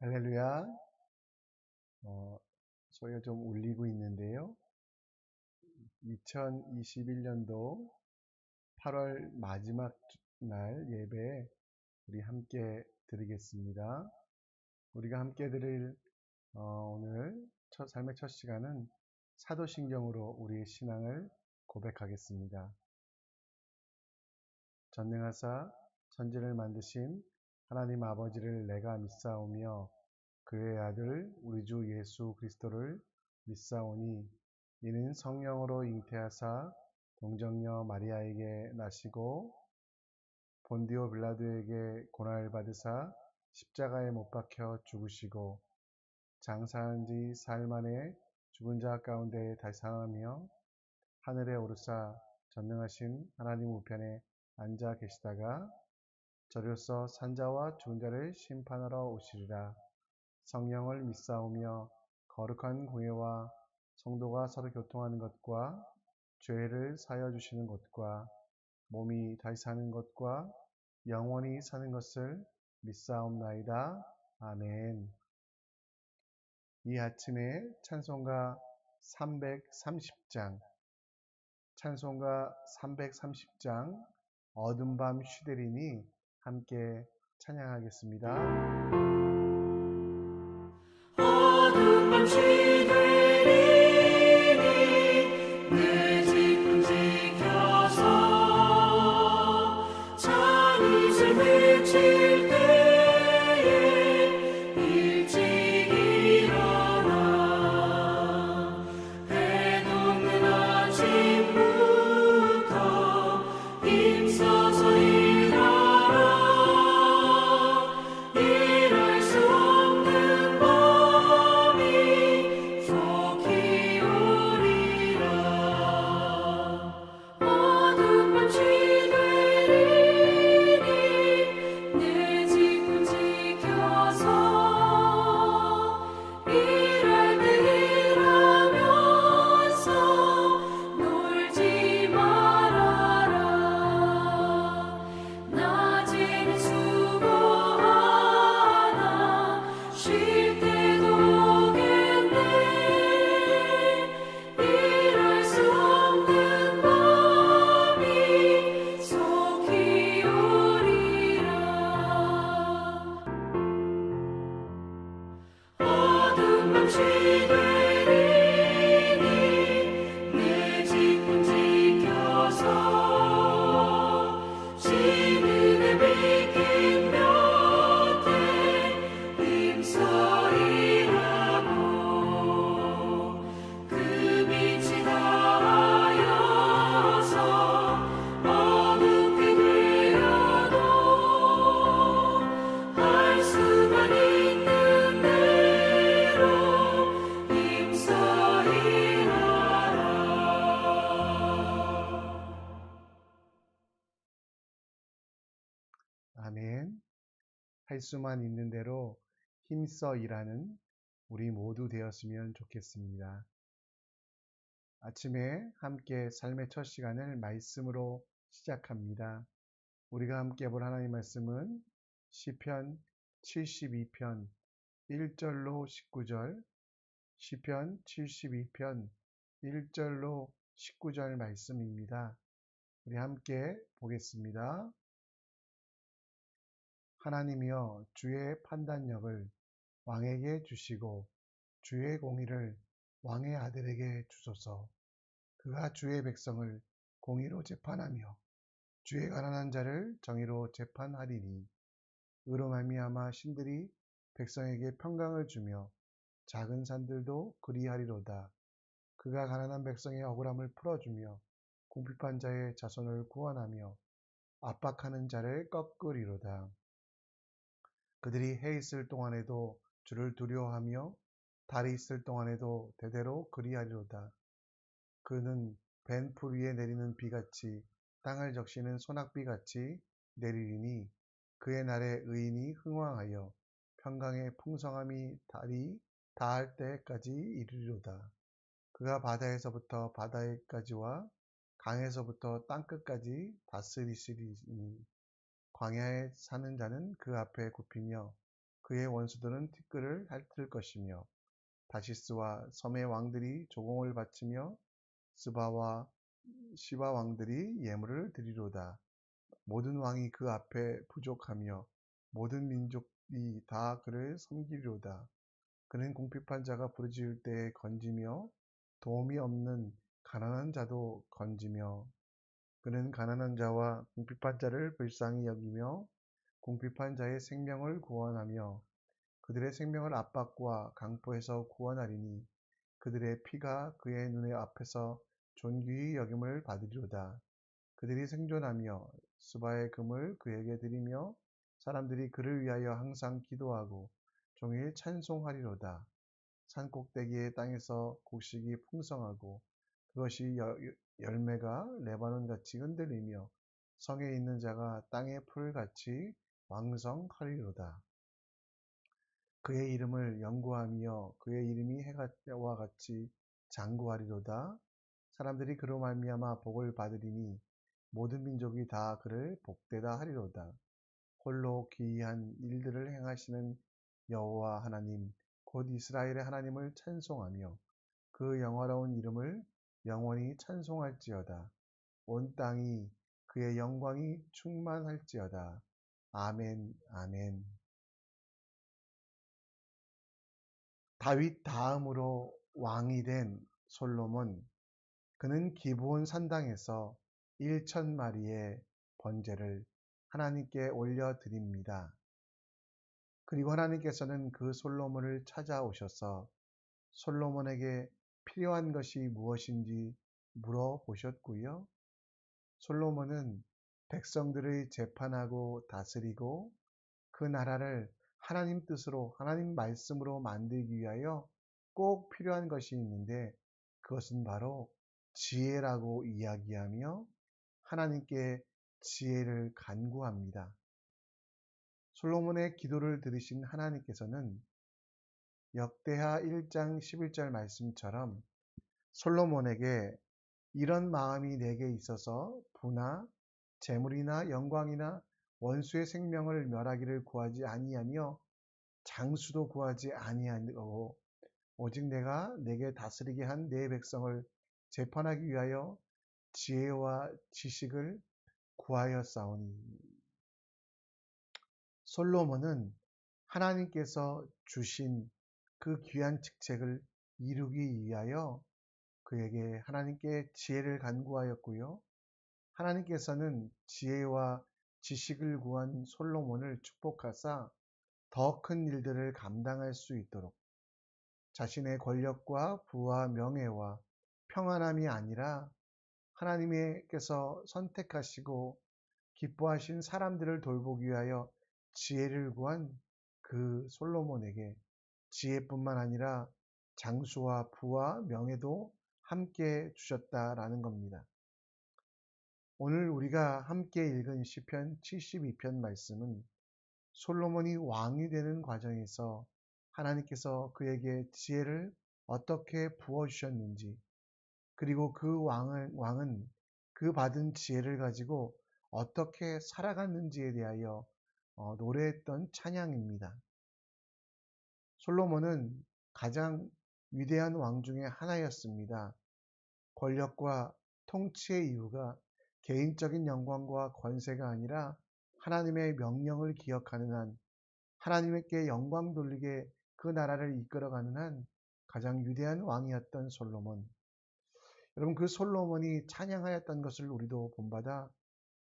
할렐루야. 소리가 좀 울리고 있는데요. 2021년도 8월 마지막 날 예배 우리 함께 드리겠습니다. 우리가 함께 드릴 오늘 삶의 첫 시간은 사도신경으로 우리의 신앙을 고백하겠습니다. 전능하사 천지를 만드신 하나님 아버지를 내가 믿사오며 그의 아들 우리 주 예수 그리스도를 믿사오니 이는 성령으로 잉태하사 동정녀 마리아에게 나시고 본디오 빌라도에게 고난을 받으사 십자가에 못 박혀 죽으시고 장사한 지 사흘 만에 죽은 자 가운데 다시 살아나며 하늘에 오르사 전능하신 하나님 우편에 앉아 계시다가 저리로서 산자와 죽은 자를 심판하러 오시리라. 성령을 믿사오며 거룩한 공예와 성도가 서로 교통하는 것과 죄를 사하여 주시는 것과 몸이 다시 사는 것과 영원히 사는 것을 믿사옵나이다. 아멘. 이 아침에 찬송가 330장 어둠 밤 쉬되리니 함께 찬양하겠습니다. 어둠 밤 쉬되리니 내 집 지켜서 찬 이슬 비칠 때에 일찍 일어나 해 녹는 아침부터 힘써서 일할 수 없는 밤이 속히 오리라. 어둠 밤 쉬되리니 내 집을 지켜서 일할 때 일하면서 놀지 말아라. 낮에는 수고하나 쉴 때도 오겠네. 일할 수 없는 밤이 속히 오리라. 어둠 밤 쉬되리니 내 집은 지켜서 지는의 빛긴 곁에 힘써 일하고 그 빛이 다하여서 어둡게 되어도 할 수만 있는 대로 힘써 일하라. 아멘. 할 수만 있는 대로 힘써 일하는 우리 모두 되었으면 좋겠습니다. 아침에 함께 삶의 첫 시간을 말씀으로 시작합니다. 우리가 함께 볼 하나님 말씀은 시편 72편 1절로 19절, 시편 72편 1절로 19절 말씀입니다. 우리 함께 보겠습니다. 하나님이여 주의 판단력을 왕에게 주시고 주의 공의를 왕의 아들에게 주소서. 그가 주의 백성을 공의로 재판하며 주의 가난한 자를 정의로 재판하리니 의로 말미암아 신들이 백성에게 평강을 주며 작은 산들도 그리하리로다. 그가 가난한 백성의 억울함을 풀어주며 궁핍한 자의 자손을 구원하며 압박하는 자를 꺾으리로다. 그들이 해 있을 동안에도 주를 두려워하며 달이 있을 동안에도 대대로 그리하리로다. 그는 벤 풀 위에 내리는 비같이 땅을 적시는 소낙비같이 내리리니 그의 날에 의인이 흥왕하여 평강의 풍성함이 달이 다할 때까지 이르리로다. 그가 바다에서부터 바다에까지와 강에서부터 땅끝까지 다스리시리니 광야에 사는 자는 그 앞에 굽히며 그의 원수들은 티끌을 핥을 것이며 다시스와 섬의 왕들이 조공을 바치며 스바와 시바 왕들이 예물을 드리로다. 모든 왕이 그 앞에 부족하며 모든 민족이 다 그를 섬기리로다. 그는 궁핍한 자가 부르짖을 때에 건지며 도움이 없는 가난한 자도 건지며 그는 가난한 자와 궁핍한 자를 불쌍히 여기며 궁핍한 자의 생명을 구원하며 그들의 생명을 압박과 강포에서 구원하리니 그들의 피가 그의 눈의 앞에서 존귀히 여김을 받으리로다. 그들이 생존하며 스바의 금을 그에게 드리며 사람들이 그를 위하여 항상 기도하고 종일 찬송하리로다. 산 꼭대기의 땅에서 곡식이 풍성하고 그것이 열매가 레바논같이 흔들리며 성에 있는 자가 땅의 풀같이 왕성하리로다. 그의 이름을 연구하며 그의 이름이 해와 같이 장구하리로다. 사람들이 그로 말미암아 복을 받으리니 모든 민족이 다 그를 복되다 하리로다. 홀로 기이한 일들을 행하시는 여호와 하나님 곧 이스라엘의 하나님을 찬송하며 그 영화로운 이름을 영원히 찬송할지어다. 온 땅이 그의 영광이 충만할지어다. 아멘, 아멘. 다윗 다음으로 왕이 된 솔로몬, 그는 기브온 산당에서 1,000마리의 번제를 하나님께 올려드립니다. 그리고 하나님께서는 그 솔로몬을 찾아오셔서 솔로몬에게 필요한 것이 무엇인지 물어보셨고요. 솔로몬은 백성들을 재판하고 다스리고 그 나라를 하나님 뜻으로, 하나님 말씀으로 만들기 위하여 꼭 필요한 것이 있는데 그것은 바로 지혜라고 이야기하며 하나님께 지혜를 간구합니다. 솔로몬의 기도를 들으신 하나님께서는 역대하 1장 11절 말씀처럼 솔로몬에게 이런 마음이 내게 있어서 부나 재물이나 영광이나 원수의 생명을 멸하기를 구하지 아니하며 장수도 구하지 아니하고 오직 내가 내게 다스리게 한 내 백성을 재판하기 위하여 지혜와 지식을 구하였사오니. 솔로몬은 하나님께서 주신 그 귀한 직책을 이루기 위하여 그에게 하나님께 지혜를 간구하였고요. 하나님께서는 지혜와 지식을 구한 솔로몬을 축복하사 더 큰 일들을 감당할 수 있도록 자신의 권력과 부와 명예와 평안함이 아니라 하나님께서 선택하시고 기뻐하신 사람들을 돌보기 위하여 지혜를 구한 그 솔로몬에게 지혜뿐만 아니라 장수와 부와 명예도 함께 주셨다라는 겁니다. 오늘 우리가 함께 읽은 시편 72편 말씀은 솔로몬이 왕이 되는 과정에서 하나님께서 그에게 지혜를 어떻게 부어주셨는지, 그리고 그 왕은 그 받은 지혜를 가지고 어떻게 살아갔는지에 대하여 노래했던 찬양입니다. 솔로몬은 가장 위대한 왕 중에 하나였습니다. 권력과 통치의 이유가 개인적인 영광과 권세가 아니라 하나님의 명령을 기억하는 한, 하나님께 영광 돌리게 그 나라를 이끌어가는 한 가장 위대한 왕이었던 솔로몬. 여러분, 그 솔로몬이 찬양하였던 것을 우리도 본받아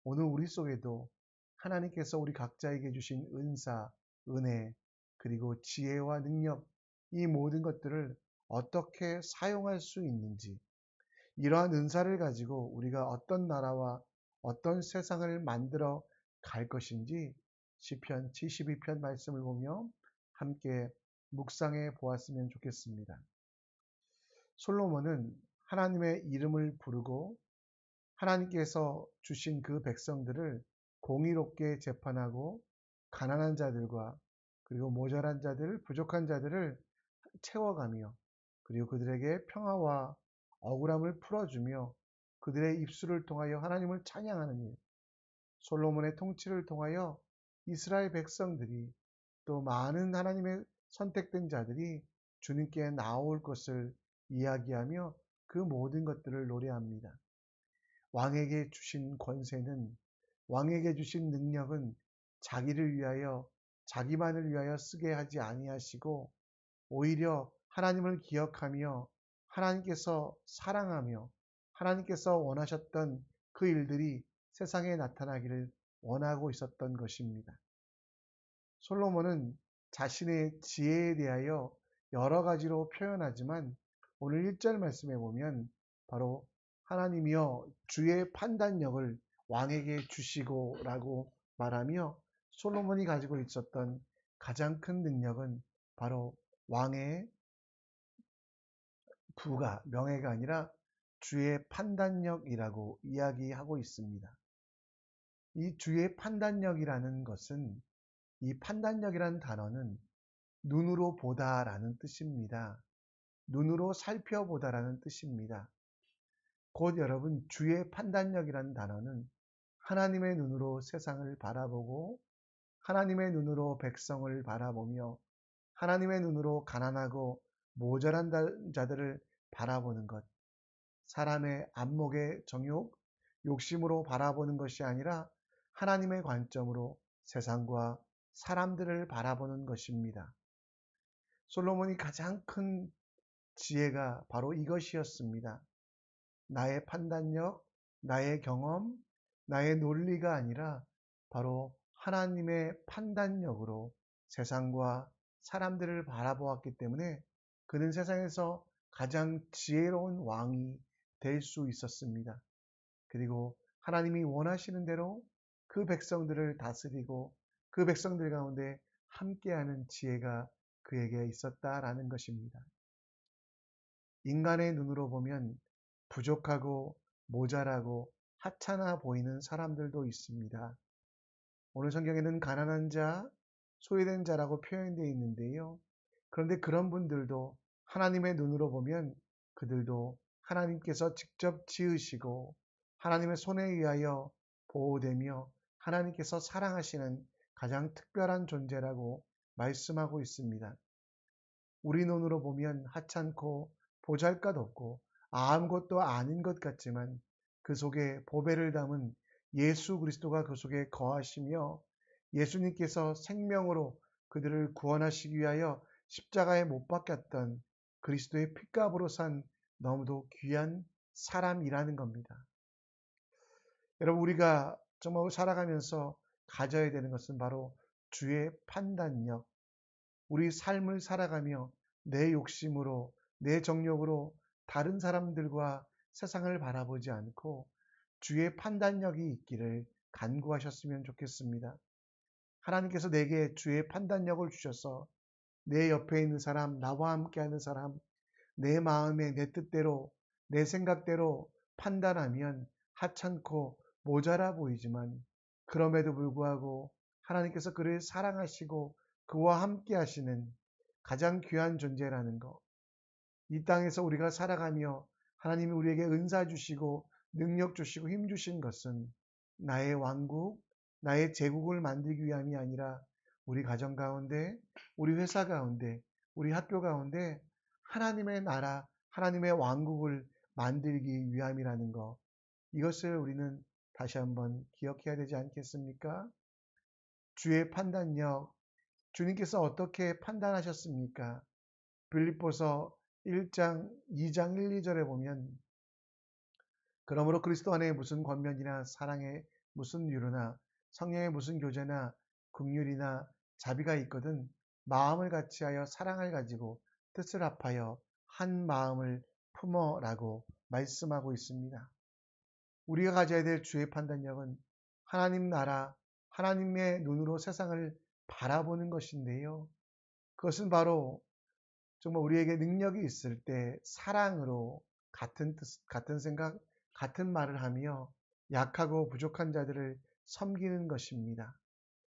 오늘 우리 속에도 하나님께서 우리 각자에게 주신 은사, 은혜, 그리고 지혜와 능력, 이 모든 것들을 어떻게 사용할 수 있는지, 이러한 은사를 가지고 우리가 어떤 나라와 어떤 세상을 만들어 갈 것인지 시편 72편 말씀을 보며 함께 묵상해 보았으면 좋겠습니다. 솔로몬은 하나님의 이름을 부르고 하나님께서 주신 그 백성들을 공의롭게 재판하고 가난한 자들과 그리고 모자란 자들, 부족한 자들을 채워가며 그리고 그들에게 평화와 억울함을 풀어주며 그들의 입술을 통하여 하나님을 찬양하는 일, 솔로몬의 통치를 통하여 이스라엘 백성들이 또 많은 하나님의 선택된 자들이 주님께 나올 것을 이야기하며 그 모든 것들을 노래합니다. 왕에게 주신 권세는, 왕에게 주신 능력은 자기를 위하여, 자기만을 위하여 쓰게 하지 아니하시고 오히려 하나님을 기억하며 하나님께서 사랑하며 하나님께서 원하셨던 그 일들이 세상에 나타나기를 원하고 있었던 것입니다. 솔로몬은 자신의 지혜에 대하여 여러 가지로 표현하지만 오늘 1절 말씀에 보면 바로 하나님이여 주의 판단력을 왕에게 주시고 라고 말하며 솔로몬이 가지고 있었던 가장 큰 능력은 바로 왕의 부가, 명예가 아니라 주의 판단력이라고 이야기하고 있습니다. 이 주의 판단력이라는 것은, 이 판단력이라는 단어는 눈으로 보다라는 뜻입니다. 눈으로 살펴보다라는 뜻입니다. 곧 여러분, 주의 판단력이라는 단어는 하나님의 눈으로 세상을 바라보고 하나님의 눈으로 백성을 바라보며 하나님의 눈으로 가난하고 모자란 자들을 바라보는 것, 사람의 안목의 정욕, 욕심으로 바라보는 것이 아니라 하나님의 관점으로 세상과 사람들을 바라보는 것입니다. 솔로몬이 가장 큰 지혜가 바로 이것이었습니다. 나의 판단력, 나의 경험, 나의 논리가 아니라 바로 하나님의 판단력으로 세상과 사람들을 바라보았기 때문에 그는 세상에서 가장 지혜로운 왕이 될 수 있었습니다. 그리고 하나님이 원하시는 대로 그 백성들을 다스리고 그 백성들 가운데 함께하는 지혜가 그에게 있었다라는 것입니다. 인간의 눈으로 보면 부족하고 모자라고 하찮아 보이는 사람들도 있습니다. 오늘 성경에는 가난한 자, 소외된 자라고 표현되어 있는데요. 그런데 그런 분들도 하나님의 눈으로 보면 그들도 하나님께서 직접 지으시고 하나님의 손에 의하여 보호되며 하나님께서 사랑하시는 가장 특별한 존재라고 말씀하고 있습니다. 우리 눈으로 보면 하찮고 보잘것없고 아무것도 아닌 것 같지만 그 속에 보배를 담은 예수 그리스도가 그 속에 거하시며 예수님께서 생명으로 그들을 구원하시기 위하여 십자가에 못 박혔던 그리스도의 핏값으로 산 너무도 귀한 사람이라는 겁니다. 여러분, 우리가 정말 살아가면서 가져야 되는 것은 바로 주의 판단력. 우리 삶을 살아가며 내 욕심으로, 내 정욕으로 다른 사람들과 세상을 바라보지 않고 주의 판단력이 있기를 간구하셨으면 좋겠습니다. 하나님께서 내게 주의 판단력을 주셔서 내 옆에 있는 사람, 나와 함께하는 사람, 내 마음에 내 뜻대로, 내 생각대로 판단하면 하찮고 모자라 보이지만 그럼에도 불구하고 하나님께서 그를 사랑하시고 그와 함께 하시는 가장 귀한 존재라는 것. 이 땅에서 우리가 살아가며 하나님이 우리에게 은사 주시고 능력 주시고 힘 주신 것은 나의 왕국, 나의 제국을 만들기 위함이 아니라 우리 가정 가운데, 우리 회사 가운데, 우리 학교 가운데 하나님의 나라, 하나님의 왕국을 만들기 위함이라는 것. 이것을 우리는 다시 한번 기억해야 되지 않겠습니까? 주의 판단력, 주님께서 어떻게 판단하셨습니까? 빌립보서 1장, 2장 1, 2절에 보면 그러므로 그리스도 안에 무슨 권면이나 사랑에 무슨 유로나 성령의 무슨 교제나 긍휼이나 자비가 있거든 마음을 같이하여 사랑을 가지고 뜻을 합하여 한 마음을 품어라고 말씀하고 있습니다. 우리가 가져야 될 주의 판단력은 하나님 나라, 하나님의 눈으로 세상을 바라보는 것인데요. 그것은 바로 정말 우리에게 능력이 있을 때 사랑으로 같은 뜻, 같은 생각, 같은 말을 하며 약하고 부족한 자들을 섬기는 것입니다.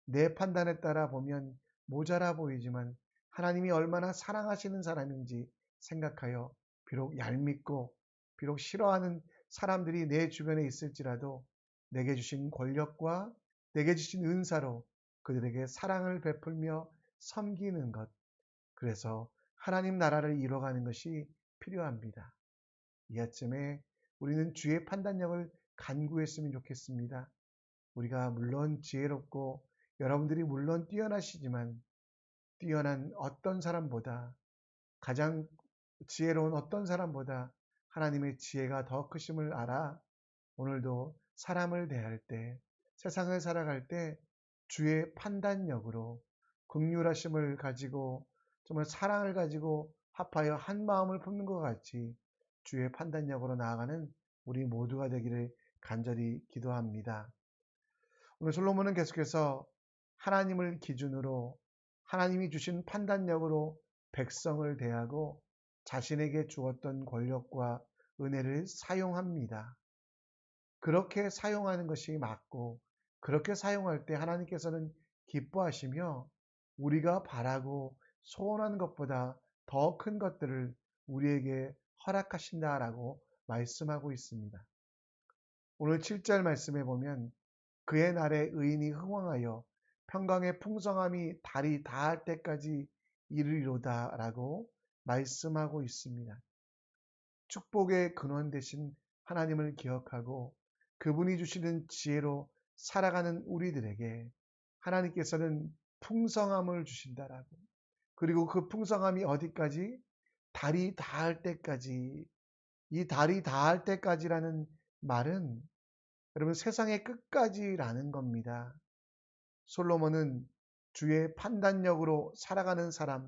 내 판단에 따라 보면 모자라 보이지만 하나님이 얼마나 사랑하시는 사람인지 생각하여 비록 얄밉고 비록 싫어하는 사람들이 내 주변에 있을지라도 내게 주신 권력과 내게 주신 은사로 그들에게 사랑을 베풀며 섬기는 것, 그래서 하나님 나라를 이뤄가는 것이 필요합니다. 이 아침에 우리는 주의 판단력을 간구했으면 좋겠습니다. 우리가 물론 지혜롭고 여러분들이 물론 뛰어나시지만 뛰어난 어떤 사람보다, 가장 지혜로운 어떤 사람보다 하나님의 지혜가 더 크심을 알아 오늘도 사람을 대할 때, 세상을 살아갈 때 주의 판단력으로 긍휼하심을 가지고 정말 사랑을 가지고 합하여 한 마음을 품는 것 같이 주의 판단력으로 나아가는 우리 모두가 되기를 간절히 기도합니다. 오늘 솔로몬은 계속해서 하나님을 기준으로 하나님이 주신 판단력으로 백성을 대하고 자신에게 주었던 권력과 은혜를 사용합니다. 그렇게 사용하는 것이 맞고, 그렇게 사용할 때 하나님께서는 기뻐하시며 우리가 바라고 소원하는 것보다 더 큰 것들을 우리에게 허락하신다라고 말씀하고 있습니다. 오늘 7절 말씀에 보면 그의 날에 의인이 흥왕하여 평강의 풍성함이 달이 다할 때까지 이르리로다라고 말씀하고 있습니다. 축복의 근원 되신 하나님을 기억하고 그분이 주시는 지혜로 살아가는 우리들에게 하나님께서는 풍성함을 주신다라고, 그리고 그 풍성함이 어디까지? 달이 다할 때까지. 이 달이 다할 때까지라는 말은 여러분 세상의 끝까지라는 겁니다. 솔로몬은 주의 판단력으로 살아가는 사람,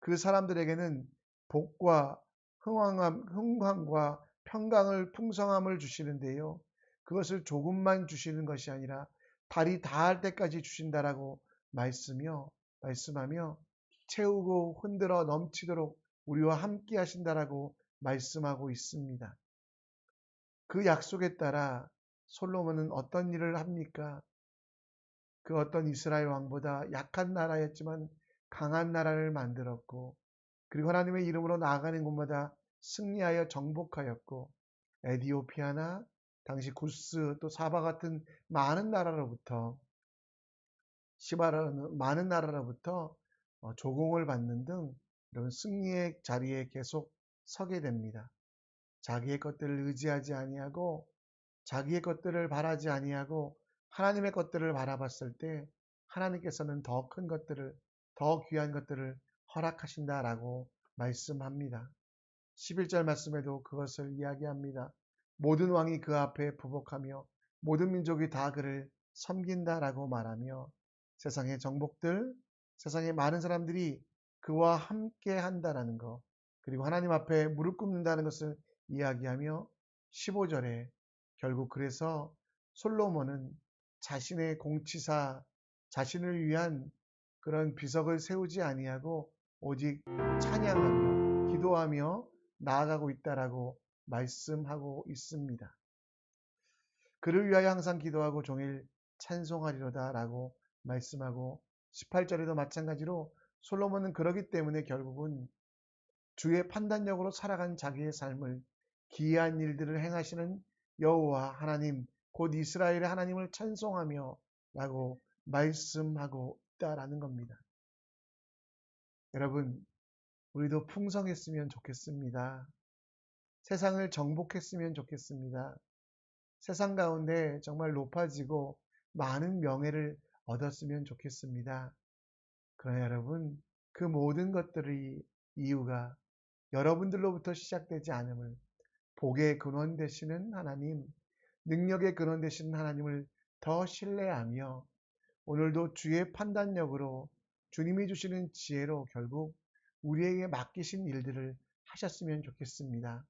그 사람들에게는 복과 흥황과 평강을 풍성함을 주시는데요. 그것을 조금만 주시는 것이 아니라 달이 다할 때까지 주신다라고 말씀하며 채우고 흔들어 넘치도록 우리와 함께 하신다라고 말씀하고 있습니다. 그 약속에 따라 솔로몬은 어떤 일을 합니까? 그 어떤 이스라엘 왕보다 약한 나라였지만 강한 나라를 만들었고, 그리고 하나님의 이름으로 나아가는 곳마다 승리하여 정복하였고, 에디오피아나 당시 구스 또 사바 같은 많은 나라로부터 시바라는 많은 나라로부터 조공을 받는 등 이런 승리의 자리에 계속 서게 됩니다. 자기의 것들을 의지하지 아니하고 자기의 것들을 바라지 아니하고 하나님의 것들을 바라봤을 때 하나님께서는 더 큰 것들을, 더 귀한 것들을 허락하신다라고 말씀합니다. 11절 말씀에도 그것을 이야기합니다. 모든 왕이 그 앞에 부복하며 모든 민족이 다 그를 섬긴다라고 말하며 세상의 정복들, 세상의 많은 사람들이 그와 함께 한다라는 것, 그리고 하나님 앞에 무릎 꿇는다는 것을 이야기하며 15절에 결국 그래서 솔로몬은 자신의 공치사, 자신을 위한 그런 비석을 세우지 아니하고 오직 찬양하며 기도하며 나아가고 있다라고 말씀하고 있습니다. 그를 위하여 항상 기도하고 종일 찬송하리로다라고 말씀하고 18절에도 마찬가지로 솔로몬은 그러기 때문에 결국은 주의 판단력으로 살아간 자기의 삶을 기이한 일들을 행하시는 여호와 하나님 곧 이스라엘의 하나님을 찬송하며 라고 말씀하고 있다라는 겁니다. 여러분, 우리도 풍성했으면 좋겠습니다. 세상을 정복했으면 좋겠습니다. 세상 가운데 정말 높아지고 많은 명예를 얻었으면 좋겠습니다. 그러나 여러분, 그 모든 것들의 이유가 여러분들로부터 시작되지 않음을, 복의 근원 되시는 하나님, 능력의 근원 되시는 하나님을 더 신뢰하며 오늘도 주의 판단력으로 주님이 주시는 지혜로 결국 우리에게 맡기신 일들을 하셨으면 좋겠습니다.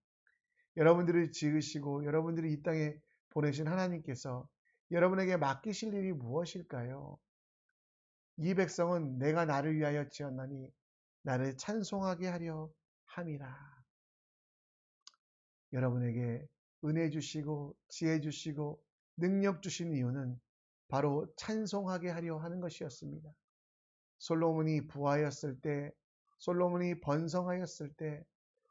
여러분들을 지으시고 여러분들이 이 땅에 보내신 하나님께서 여러분에게 맡기실 일이 무엇일까요? 이 백성은 내가 나를 위하여 지었나니 나를 찬송하게 하려 함이라. 여러분에게 은혜 주시고 지혜 주시고 능력 주신 이유는 바로 찬송하게 하려 하는 것이었습니다. 솔로몬이 부하였을 때, 솔로몬이 번성하였을 때,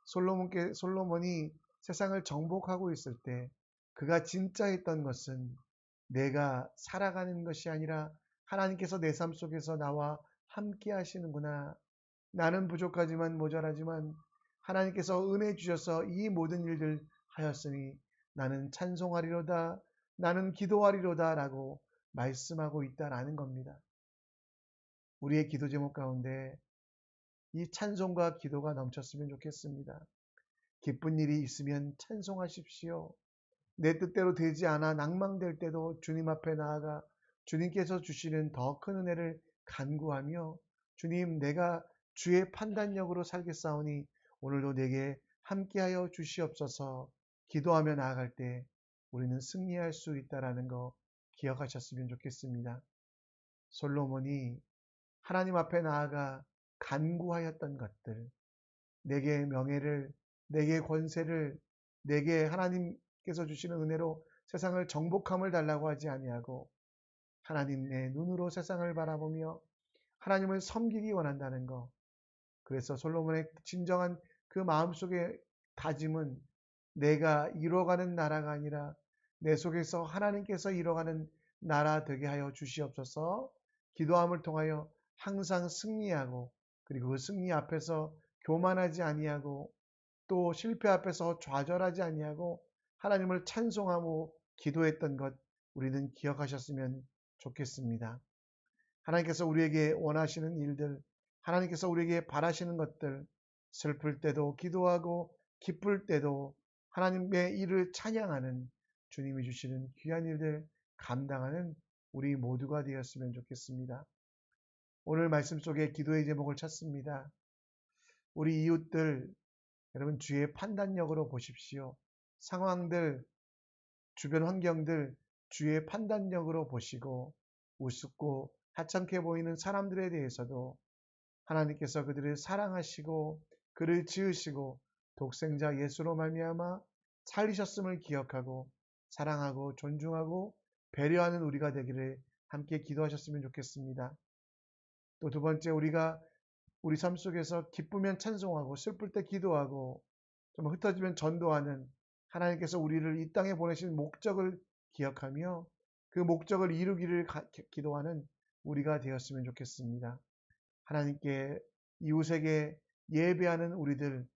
솔로몬이 세상을 정복하고 있을 때 그가 진짜 했던 것은 내가 살아가는 것이 아니라 하나님께서 내 삶 속에서 나와 함께 하시는구나. 나는 부족하지만 모자라지만 하나님께서 은혜 주셔서 이 모든 일들 하였으니 나는 찬송하리로다, 나는 기도하리로다 라고 말씀하고 있다라는 겁니다. 우리의 기도 제목 가운데 이 찬송과 기도가 넘쳤으면 좋겠습니다. 기쁜 일이 있으면 찬송하십시오. 내 뜻대로 되지 않아 낭망될 때도 주님 앞에 나아가 주님께서 주시는 더 큰 은혜를 간구하며 주님, 내가 주의 판단력으로 살겠사오니 오늘도 내게 함께하여 주시옵소서 기도하며 나아갈 때 우리는 승리할 수 있다는 거 기억하셨으면 좋겠습니다. 솔로몬이 하나님 앞에 나아가 간구하였던 것들, 내게 명예를, 내게 권세를, 내게 하나님께서 주시는 은혜로 세상을 정복함을 달라고 하지 아니하고 하나님의 눈으로 세상을 바라보며 하나님을 섬기기 원한다는 것. 그래서 솔로몬의 진정한 그 마음속의 다짐은 내가 이뤄가는 나라가 아니라 내 속에서 하나님께서 이뤄가는 나라 되게 하여 주시옵소서. 기도함을 통하여 항상 승리하고 그리고 그 승리 앞에서 교만하지 아니하고 또 실패 앞에서 좌절하지 아니하고 하나님을 찬송하고 기도했던 것 우리는 기억하셨으면 좋겠습니다. 하나님께서 우리에게 원하시는 일들, 하나님께서 우리에게 바라시는 것들, 슬플 때도 기도하고 기쁠 때도 하나님의 일을 찬양하는 주님이 주시는 귀한 일들 감당하는 우리 모두가 되었으면 좋겠습니다. 오늘 말씀 속에 기도의 제목을 찾습니다. 우리 이웃들, 여러분 주의 판단력으로 보십시오. 상황들, 주변 환경들 주의 판단력으로 보시고 우습고 하찮게 보이는 사람들에 대해서도 하나님께서 그들을 사랑하시고 그를 지으시고 독생자 예수로 말미암아 살리셨음을 기억하고 사랑하고 존중하고 배려하는 우리가 되기를 함께 기도하셨으면 좋겠습니다. 또 두 번째, 우리가 우리 삶 속에서 기쁘면 찬송하고 슬플 때 기도하고 좀 흩어지면 전도하는 하나님께서 우리를 이 땅에 보내신 목적을 기억하며 그 목적을 이루기를 기도하는 우리가 되었으면 좋겠습니다. 하나님께 이웃에게 예배하는 우리들,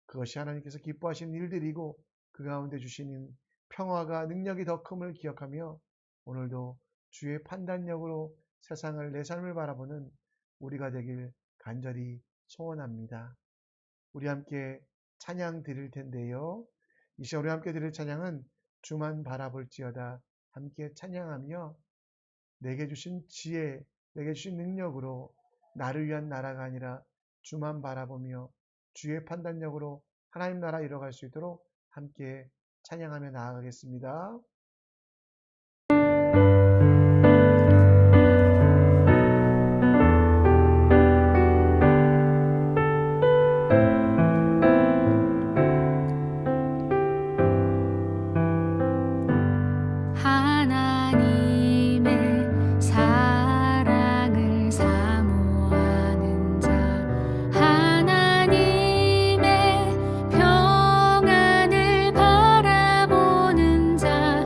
그것이 하나님께서 기뻐하시는 일들이고 그 가운데 주시는 평화가 능력이 더 큼을 기억하며 오늘도 주의 판단력으로 세상을 내 삶을 바라보는 우리가 되길 간절히 소원합니다. 우리 함께 찬양 드릴 텐데요. 이 시간 우리 함께 드릴 찬양은 주만 바라볼지어다. 함께 찬양하며 내게 주신 지혜, 내게 주신 능력으로 나를 위한 나라가 아니라 주만 바라보며 주의 판단력으로 하나님 나라 이뤄갈 수 있도록 함께 찬양하며 나아가겠습니다. 하나님의 사랑을 사모하는 자, 하나님의 평안을 바라보는 자,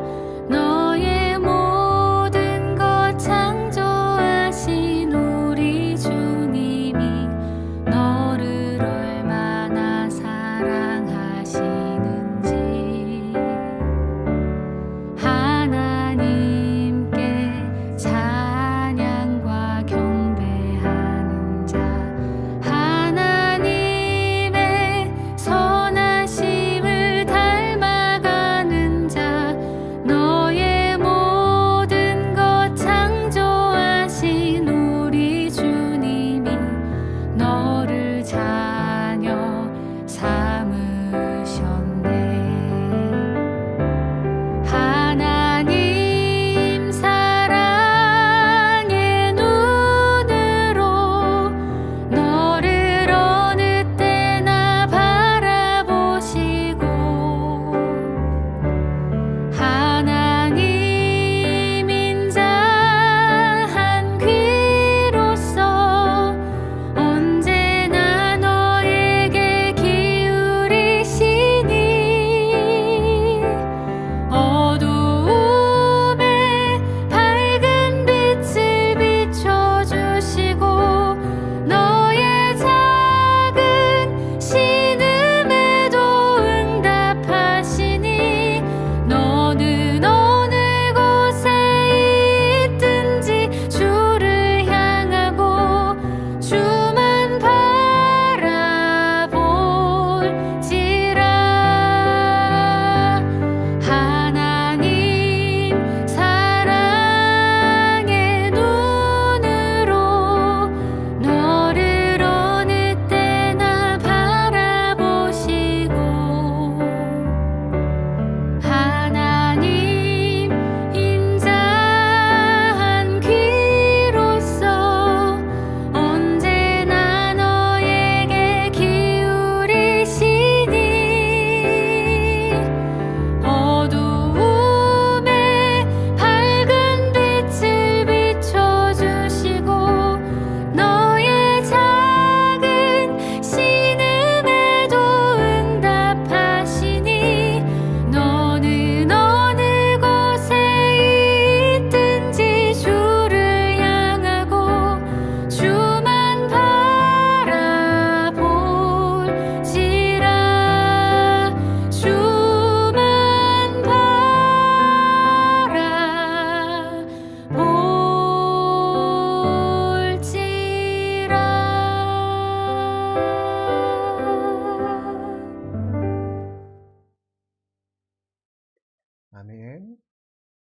아멘.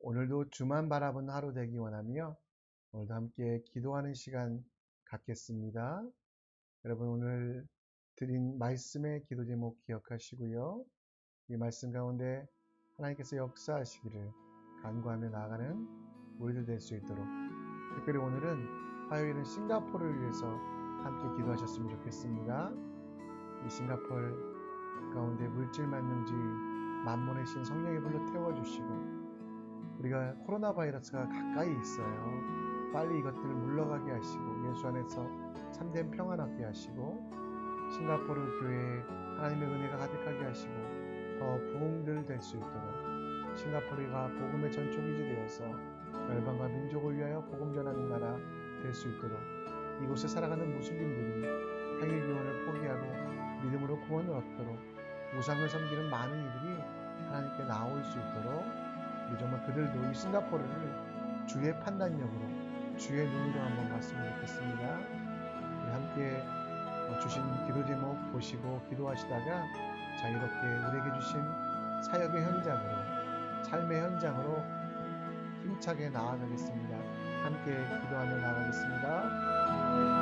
오늘도 주만 바라보는 하루 되기 원하며 오늘도 함께 기도하는 시간 갖겠습니다. 여러분 오늘 드린 말씀의 기도 제목 기억하시고요. 이 말씀 가운데 하나님께서 역사하시기를 간구하며 나아가는 우리들 될 수 있도록, 특별히 오늘은 화요일은 싱가포르를 위해서 함께 기도하셨으면 좋겠습니다. 이 싱가포르 가운데 물질 만능주의, 만몬의 신 성령의 불로 태워주시고, 우리가 코로나 바이러스가 가까이 있어요. 빨리 이것들을 물러가게 하시고 예수 안에서 참된 평안 얻게 하시고, 싱가포르 교회에 하나님의 은혜가 가득하게 하시고 더 부흥들 될 수 있도록, 싱가포르가 복음의 전초기지 되어서 열방과 민족을 위하여 복음 전하는 나라 될 수 있도록, 이곳에 살아가는 무슬림들이 행위 교원을 포기하고 믿음으로 구원을 얻도록, 우상을 섬기는 많은 이들이 하나님께 나올 수 있도록, 우리 정말 그들도 이 싱가포르를 주의 판단력으로, 주의 눈으로 한번 봤으면 좋겠습니다. 우리 함께 주신 기도 제목 보시고 기도하시다가 자유롭게 우리에게 주신 사역의 현장으로, 삶의 현장으로 힘차게 나아가겠습니다. 함께 기도하며 나아가겠습니다.